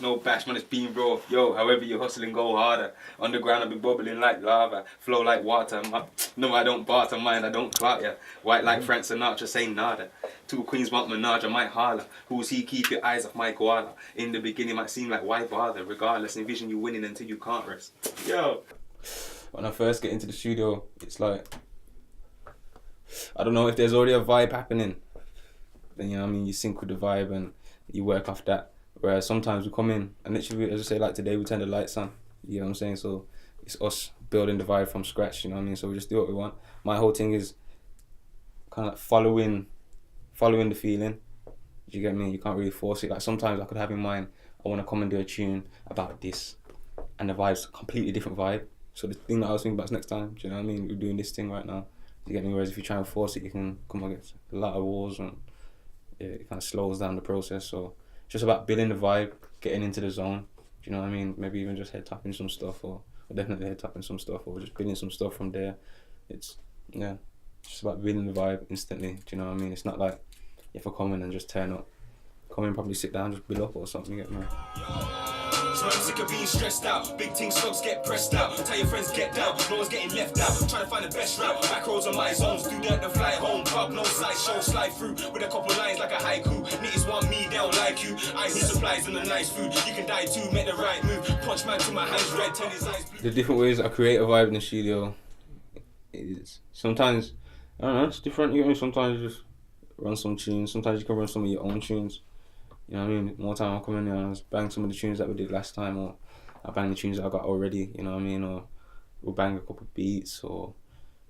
No bash, man, it's being raw. Yo, however you're hustling, go harder. Underground, I've been bubbling like lava. Flow like water. No, I don't barter, mind, I don't clout ya. White like Frank Sinatra, say nada. Two queens want menage, I might holler. Who's he? Keep your eyes off my koala. In the beginning, might seem like why bother. Regardless, envision you winning until you can't rest. Yo. When I first get into the studio, it's like, I don't know if there's already a vibe happening. Then, you know what I mean, you sync with the vibe and you work off that. Whereas sometimes we come in and literally, as I say, like today, we turn the lights on. You know what I'm saying? So it's us building the vibe from scratch, you know what I mean? So we just do what we want. My whole thing is kind of like following the feeling. Do you get me? You can't really force it. Like sometimes I could have in mind, I want to come and do a tune about this. And the vibe's a completely different vibe. So the thing that I was thinking about is next time. Do you know what I mean? We're doing this thing right now. Do you get me? Whereas if you try and force it, you can come against a lot of walls and yeah, it kind of slows down the process. So it's just about building the vibe, getting into the zone. Do you know what I mean? Maybe even just head tapping some stuff or definitely head tapping some stuff or just building some stuff from there. It's, yeah, just about building the vibe instantly. Do you know what I mean? It's not like you have to come in and just turn up. Come in, probably sit down, just build up or something, you get me? So I'm sick of being stressed out. Big things, slugs get pressed out. Tell your friends get down. No one's getting left out. Trying to find the best route. Back roads on my zones. Do that and fly home. Pub, no slideshow. Slide through with a couple lines like a haiku. Niggas want me, they don't like you. I need supplies and a nice food. You can die too, make the right move. Punch man to my hands red, tell his eyes blue. The different ways I create a vibe in the studio is sometimes, I don't know, it's different. You know, sometimes you just run some tunes. Sometimes you can run some of your own tunes. You know what I mean? More time I'll come in there and I'll bang some of the tunes that we did last time, or I'll bang the tunes that I got already, you know what I mean? Or we'll bang a couple of beats, or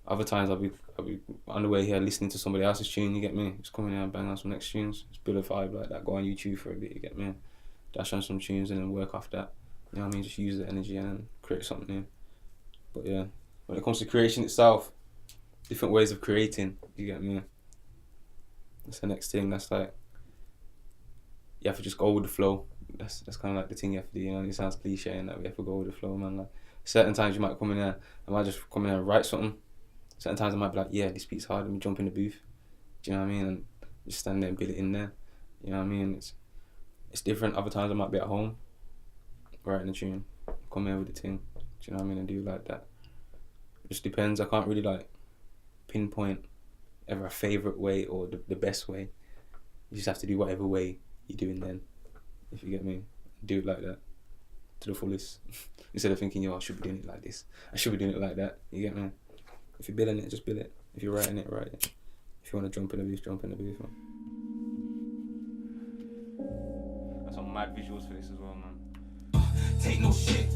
other times I'll be on the way here listening to somebody else's tune, you get me? Just come in here and bang on some next tunes. Just build a vibe like that, go on YouTube for a bit, you get me? Dash on some tunes and then work off that. You know what I mean? Just use the energy and then create something new. But yeah, when it comes to creation itself, different ways of creating, you get me? That's the next thing, that's like, you have to just go with the flow. That's kind of like the thing you have to do, you know, it sounds cliche and that we have to go with the flow, man. Like, certain times you might come in there, I might just come in there and write something. Certain times I might be like, yeah, this beat's hard, let me jump in the booth. Do you know what I mean? And just stand there and build it in there. You know what I mean? It's different. Other times I might be at home, writing a tune, come in with the thing. Do you know what I mean? And do like that. It just depends. I can't really like pinpoint ever a favourite way or the best way. You just have to do whatever way you're doing then, if you get me. Do it like that to the fullest instead of thinking, yo, I should be doing it like this, I should be doing it like that, you get me? If you're building it, just build it. If you're writing it, write it. If you want to jump in the booth, jump in the booth, man. That's some mad visuals for this as well, man. Take no shit.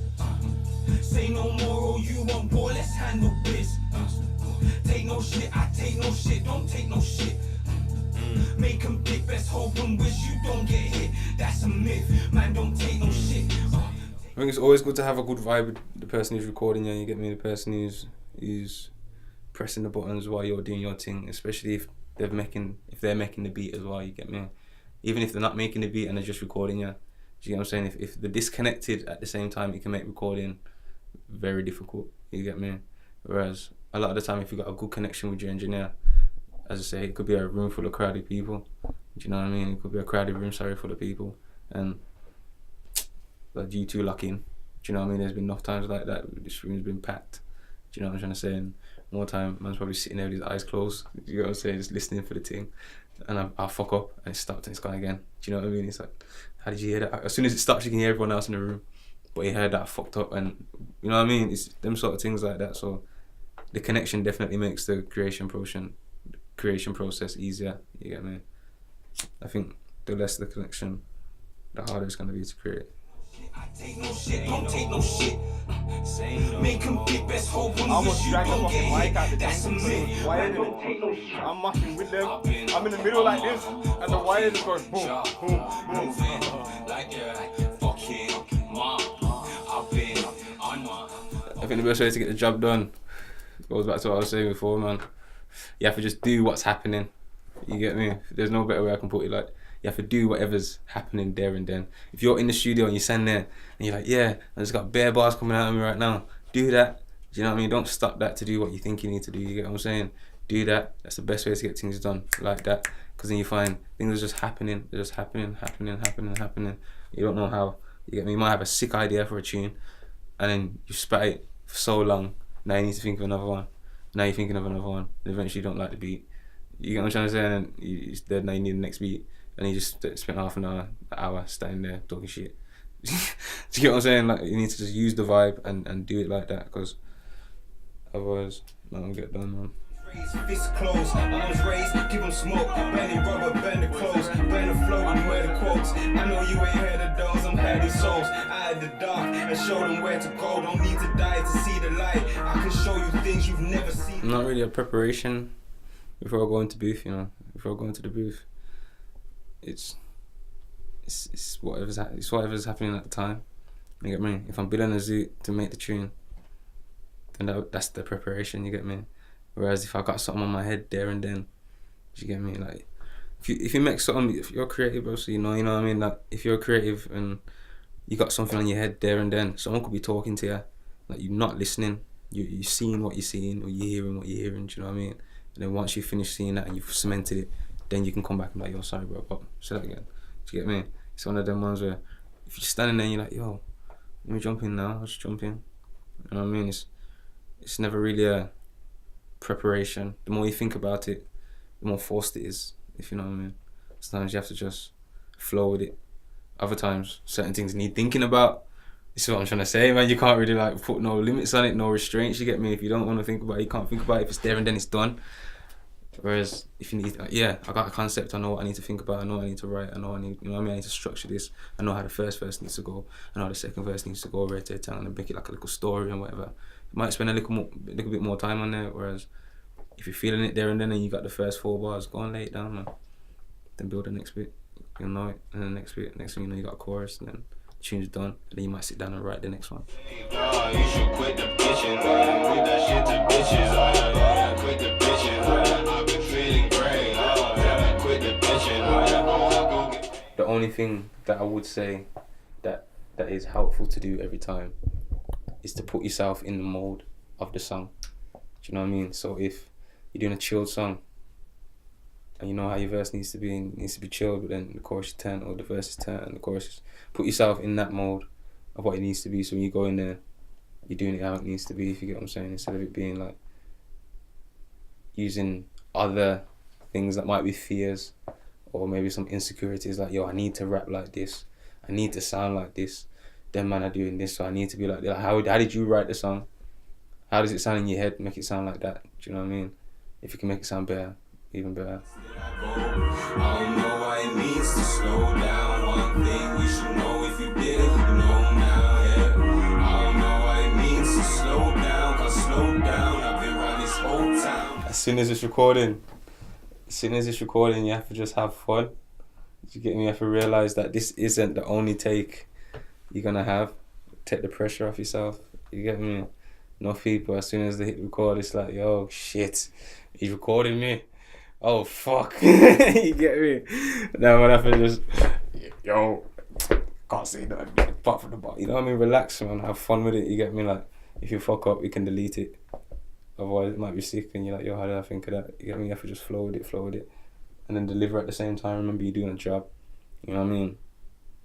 Say no more, or you want war, let's handle biz. Take no shit, I take no shit, don't take no shit. Make them big, best hope and wish you don't get hit. That's a myth, man, don't take no shit. I think it's always good to have a good vibe with the person who's recording you, get me, the person who's pressing the buttons while you're doing your thing, especially if they're making the beat as well, you get me? Even if they're not making the beat and they're just recording you, do you get what I'm saying? If they're disconnected at the same time, it can make recording very difficult, you get me? Whereas a lot of the time, if you've got a good connection with your engineer, as I say, it could be a room full of crowded people. Do you know what I mean? It could be a crowded room, full of people. And like you two lock in. Do you know what I mean? There's been enough times like that. This room's been packed. Do you know what I'm trying to say? And more time, man's probably sitting there with his eyes closed. You know what I'm saying? Just listening for the thing. And I'll fuck up and it stopped and it's gone again. Do you know what I mean? It's like, how did you hear that? As soon as it stops, you can hear everyone else in the room. But you heard that I fucked up, and you know what I mean? It's them sort of things like that. So the connection definitely makes the creation process easier, you get me? I think the less the connection, the harder it's going to be to create. I take no shit, don't take no shit. Make them big, best hope and wish you don't get hit. That's a myth. I'm mucking with them. I'm in the middle like this, and the wire just goes boom, boom, boom. I think the best way to get the job done goes back to what I was saying before, man. You have to just do what's happening. You get me? There's no better way I can put it. Like, you have to do whatever's happening there and then. If you're in the studio and you stand there and you're like, yeah, I just got bare bars coming out of me right now, do that. Do you know what I mean? Don't stop that to do what you think you need to do. You get what I'm saying? Do that. That's the best way to get things done like that. Because then you find things are just happening. They're just happening. You don't know how, You get me? You might have a sick idea for a tune, and then you spat it for so long. Now you need to think of another one. Now you're thinking of another one. And eventually you don't like the beat. You get what I'm trying to say? And then it's dead. Now you need the next beat, and you just spent half an hour standing there talking shit. Do you get what I'm saying? Like, you need to just use the vibe and do it like that, because otherwise, no one get done, man. Fists closed, arms raised, give them smoke, burn the rubber, burn the clothes, burn the flow and wear the quotes. I know you ain't heard of those, I'm hiding souls out of the dark and show them where to go. Don't need to die to see the light. I can show you things you've never seen. Not really a preparation before I go into booth, you know. Before I go into the booth, it's whatever's happening at the time. You get me? If I'm building a zoot to make the tune, then that's the preparation. You get me? Whereas if I got something on my head there and then, you get me? Like, if you make something, if you're creative, bro, so you know what I mean? Like, if you're creative and you got something on your head there and then, someone could be talking to you, like, you're not listening, you're seeing what you're seeing, or you're hearing what you're hearing, do you know what I mean? And then once you finish seeing that and you've cemented it, then you can come back and be like, yo, sorry, bro, but say that again. Do you get me? It's one of them ones where if you're standing there and you're like, yo, let me jump in now, I'll just jump in. You know what I mean? It's never really a preparation. The more you think about it, the more forced it is, if you know what I mean. Sometimes you have to just flow with it. Other times, certain things need thinking about. This is what I'm trying to say, man. You can't really like put no limits on it, no restraints, you get me? If you don't want to think about it, you can't think about it. If it's there and then it's done. Whereas if you need, yeah, I got a concept, I know what I need to think about, I know what I need to write, I know I need, you know what I mean, I need to structure this, I know how the first verse needs to go, I know how the second verse needs to go, right to town, and make it like a little story and whatever. You might spend a little bit more time on there, whereas if you're feeling it there and then and you got the first 4 bars, go and lay it down, man. Then build the next bit, you'll know it, and then the next bit, next thing you know, you got a chorus, and then the tune's done, and then you might sit down and write the next one. You should quit the bitching, quit that shit to bitches, quit the bitching, I've been feeling great, quit the bitching. The only thing that I would say that is helpful to do every time is to put yourself in the mode of the song. Do you know what I mean? So if you're doing a chilled song and you know how your verse needs to be chilled, but then the chorus is 10 or the verse is 10 and the chorus is, put yourself in that mode of what it needs to be, so when you go in there, you're doing it how it needs to be, if you get what I'm saying, instead of it being like using other things that might be fears or maybe some insecurities, like, yo, I need to rap like this, I need to sound like this, them man are doing this, so I need to be like that. How did you write the song? How does it sound in your head? Make it sound like that. Do you know what I mean? If you can make it sound better, even better. I don't know what it means to slow down. One thing you should know, if you did it, you know now, yeah. I don't know what it means to slow down, cause slow down, I've been around this whole town. As soon as it's recording, you have to just have fun. You get me? You have to realise that this isn't the only take you're gonna have. Take the pressure off yourself. You get me? No people, as soon as they hit record, it's like, yo, shit, he's recording me. Oh, fuck. You get me? Now I have to just, yo, can't say nothing apart from the bar. You know what I mean? Relax, man. Have fun with it. You get me? Like, if you fuck up, you can delete it. Otherwise, it might be sick and you're like, yo, how did I think of that? You get me? You have to just flow with it. And then deliver at the same time. Remember, you're doing a job. You know what I mean?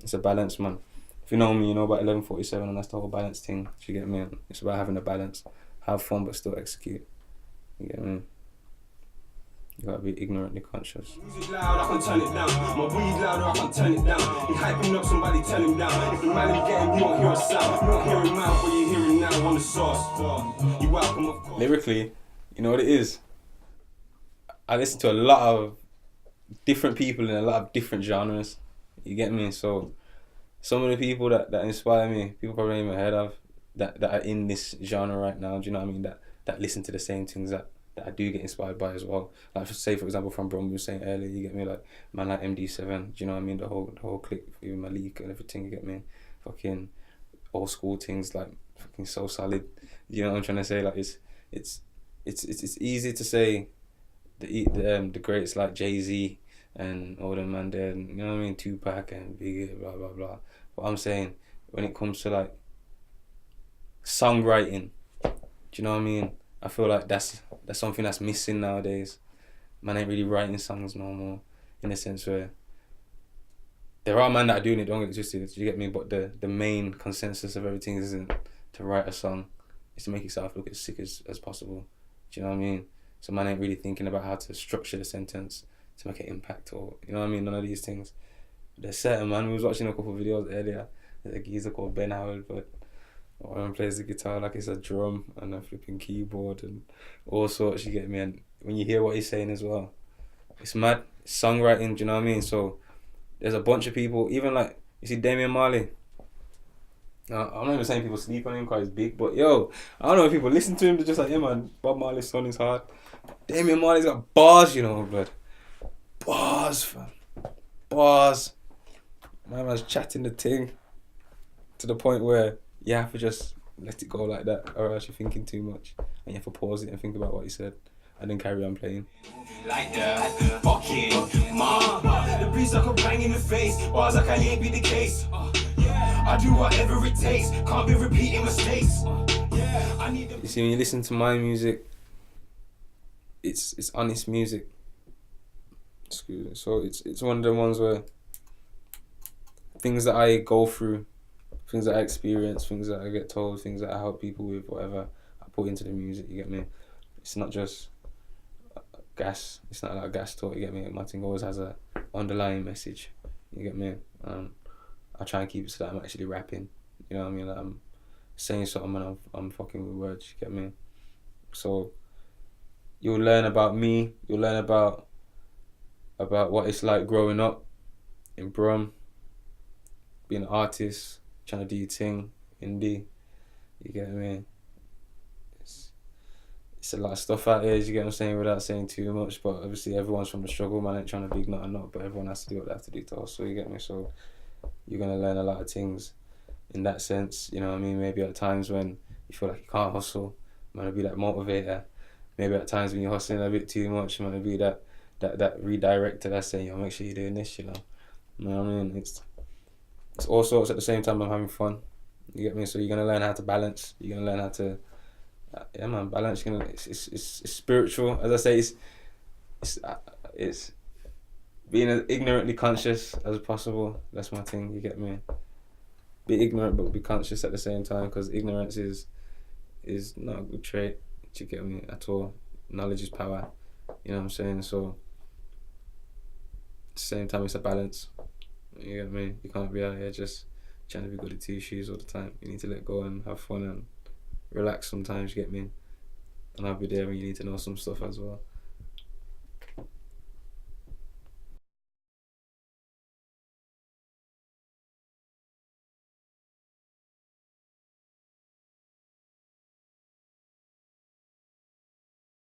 It's a balance, man. If you know me, you know about 11:47, and that's the whole balance thing. Do you get me? It's about having a balance. Have fun, but still execute. You get me? You gotta be ignorantly conscious. Music loud, I can turn it down. My weed louder, I can turn it down. You hyping up, somebody tell him down. If the man is getting, you won't hear a sound. You won't hear him out, but you're hearing now on the source. You welcome, of course. Lyrically, you know what it is? I listen to a lot of different people in a lot of different genres. You get me? So some of the people that inspire me, people probably in my head of, that are in this genre right now, do you know what I mean? That listen to the same things that I do get inspired by as well. Like, say for example, from Brom, we were saying earlier, you get me, like man like MD7, do you know what I mean? The whole clique, even Malik and everything, you get me? Fucking old school things, like fucking so solid. You know what I'm trying to say? Like it's easy to say the greats like Jay-Z and all them man there, you know what I mean? Tupac and Biggie, blah blah blah. What I'm saying, when it comes to like songwriting, do you know what I mean? I feel like that's something that's missing nowadays. Man ain't really writing songs no more, in a sense where there are men that are doing it, don't get it twisted, you get me? But the main consensus of everything isn't to write a song, it's to make yourself look as sick as possible. Do you know what I mean? So man ain't really thinking about how to structure the sentence to make an impact, or you know what I mean? None of these things. There's certain man, we was watching a couple of videos earlier, there's a geezer called Ben Howard, but one of them plays the guitar like it's a drum and a flipping keyboard and all sorts, you get me? And when you hear what he's saying as well, it's mad. It's songwriting, do you know what I mean? So there's a bunch of people, even like, you see Damian Marley. I'm not even saying people sleep on him because he's big, but yo, I don't know if people listen to him, they're just like, yeah man, Bob Marley's son is hard. Damian Marley's got bars, you know, blood. Bars, fam. Bars. My man's chatting the thing to the point where you have to just let it go like that, or else you're thinking too much. And you have to pause it and think about what he said, and then carry on playing. Like that, fucking mom. The beats like a bang in the face. Bars like I ain't be the case. I do whatever it takes. Can't be repeating mistakes. I need You see, when you listen to my music, it's honest music. Excuse me. So it's one of the ones where things that I go through, things that I experience, things that I get told, things that I help people with, whatever, I put into the music, you get me? It's not just gas, it's not like gas talk, you get me? My thing always has a underlying message, you get me? I try and keep it so that I'm actually rapping, you know what I mean? Like I'm saying something and I'm fucking with words, you get me? So you'll learn about me, you'll learn about what it's like growing up in Brum, being an artist, trying to do your thing, indie, you get me? It's a lot of stuff out here, you get what I'm saying, without saying too much, but obviously everyone's from the struggle, man, ain't trying to be not or not, but everyone has to do what they have to do to hustle, you get me? So you're going to learn a lot of things in that sense, you know what I mean? Maybe at times when you feel like you can't hustle, I'm going to be that motivator. Maybe at times when you're hustling a bit too much, I'm going to be that redirector that's saying, yo, make sure you're doing this, you know? You know what I mean? It's all sorts at the same time I'm having fun, you get me? So you're going to learn how to balance, you're going to learn how to, yeah man, balance, you're gonna, it's spiritual, as I say, it's being as ignorantly conscious as possible, that's my thing, you get me? Be ignorant but be conscious at the same time, because ignorance is not a good trait, you get me, at all. Knowledge is power, you know what I'm saying? So at the same time it's a balance, you get me? You can't be out here just trying to be good at two shoes all the time. You need to let go and have fun and relax sometimes, you get me? And I'll be there when you need to know some stuff as well.